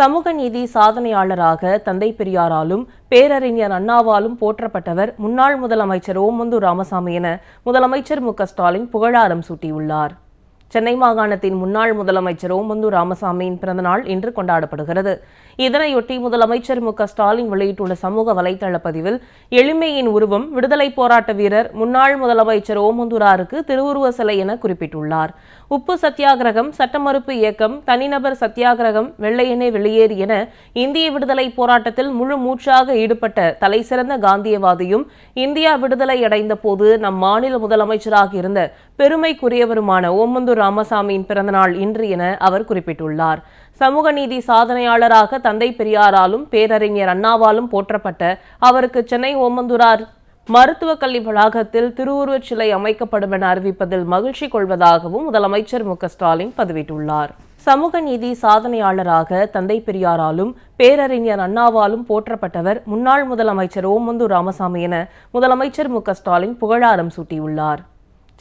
சமூக நீதி சாதனையாளராக தந்தை பெரியாராலும் பேரறிஞர் அண்ணாவாலும் போற்றப்பட்டவர் முன்னாள் முதலமைச்சர் ஓமந்தூ ராமசாமி என முதலமைச்சர் மு.க.ஸ்டாலின் புகழாரம் சூட்டியுள்ளார். சென்னை மாகாணத்தின் முன்னாள் முதலமைச்சர் ஓமந்தூ ராமசாமியின் பிறந்தநாள் இன்று கொண்டாடப்படுகிறது. இதனையொட்டி முதலமைச்சர் மு.க.ஸ்டாலின் வெளியிட்டுள்ள சமூக வலைதள பதிவில், எளிமையின் உருவம் விடுதலை போராட்ட வீரர் முன்னாள் முதலமைச்சர் ஓமந்தூராருக்கு திருவுருவ சிலை என குறிப்பிட்டுள்ளார். உப்பு சத்தியாகிரகம், சட்டமறுப்பு இயக்கம், தனிநபர் சத்தியாகிரகம், வெள்ளையனே வெளியேறு என இந்திய விடுதலை போராட்டத்தில் முழு மூச்சாக ஈடுபட்ட தலைசிறந்த காந்தியவாதியும், இந்தியா விடுதலை அடைந்த போது நம் மாநில முதலமைச்சராக இருந்த பெருமைக்குரியவருமான ஓமந்தூர் ராமசாமியின் பிறந்தநாள் இன்று என அவர் குறிப்பிட்டுள்ளார். சமூக நீதி சாதனையாளராக தந்தை பெரியாராலும் பேரறிஞர் அண்ணாவாலும் போற்றப்பட்ட அவருக்கு சென்னை ஓமந்தூரார் மருத்துவக் கல்வி வளாகத்தில் திருவுருவச் சிலை அமைக்கப்படும் என அறிவிப்பதில் மகிழ்ச்சி கொள்வதாகவும் முதலமைச்சர் மு.க.ஸ்டாலின் பதிவிட்டுள்ளார். சமூக நீதி சாதனையாளராக தந்தை பெரியாராலும் பேரறிஞர் அண்ணாவாலும் போற்றப்பட்டவர் முன்னாள் முதலமைச்சர் ஓமந்தூ ராமசாமி என முதலமைச்சர் மு.க.ஸ்டாலின் புகழாரம் சூட்டியுள்ளார்.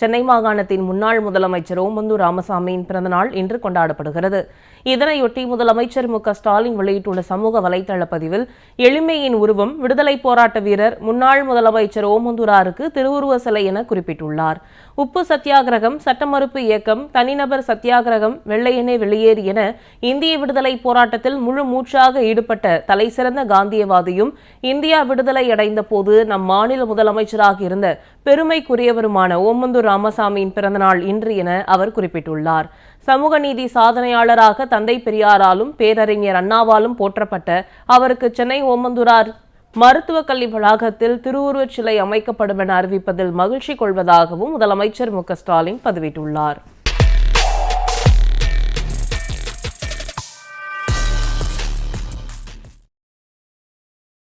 சென்னை மாகாணத்தின் முன்னாள் முதலமைச்சர் ஓமந்தூ ராமசாமியின் பிறந்தநாள் இன்று கொண்டாடப்படுகிறது. இதனையொட்டி முதலமைச்சர் மு.க.ஸ்டாலின் வெளியிட்டுள்ள சமூக வலைதள பதிவில், எளிமையின் உருவம் விடுதலை போராட்ட வீரர் முன்னாள் முதலமைச்சர் ஓமந்தூராருக்கு திருவுருவ சிலை என குறிப்பிட்டுள்ளார். உப்பு சத்தியாகிரகம், சட்டமறுப்பு இயக்கம், தனிநபர் சத்தியாகிரகம், வெள்ளையனே வெளியேறு என இந்திய விடுதலை போராட்டத்தில் முழு மூச்சாக ஈடுபட்ட தலைசிறந்த காந்தியவாதியும், இந்தியா விடுதலை அடைந்த போது நம் மாநில முதலமைச்சராக இருந்த பெருமைக்குரியவருமான ஓமந்தூர் ராமசாமியின் பிறந்தநாள் இன்று என அவர் குறிப்பிட்டுள்ளார். சமூக நீதி சாதனையாளராக தந்தை பெரியாராலும் பேரறிஞர் அண்ணாவாலும் போற்றப்பட்ட அவருக்கு சென்னை ஓமந்தூரார் மருத்துவக் கல்வி வளாகத்தில் திருவுருவச் சிலை அமைக்கப்படும் என அறிவிப்பதில் மகிழ்ச்சி கொள்வதாகவும் முதலமைச்சர் மு.க.ஸ்டாலின் பதிவிட்டுள்ளார்.